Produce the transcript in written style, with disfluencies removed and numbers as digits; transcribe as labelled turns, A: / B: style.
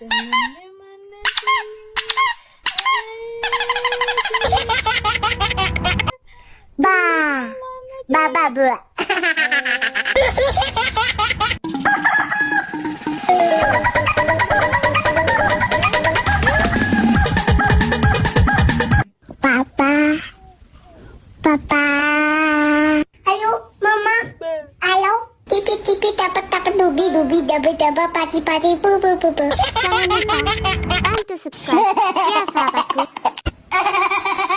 A: Temennya mana sih?
B: Ba, ba ba bu. Papa, papa. Ayo, mama. Ayo, tipi tipi dapat dapat dubi dubi dapat dapat pati pati pu pu pu pu.
C: Jangan lupa bantu subscribe ya sahabatku.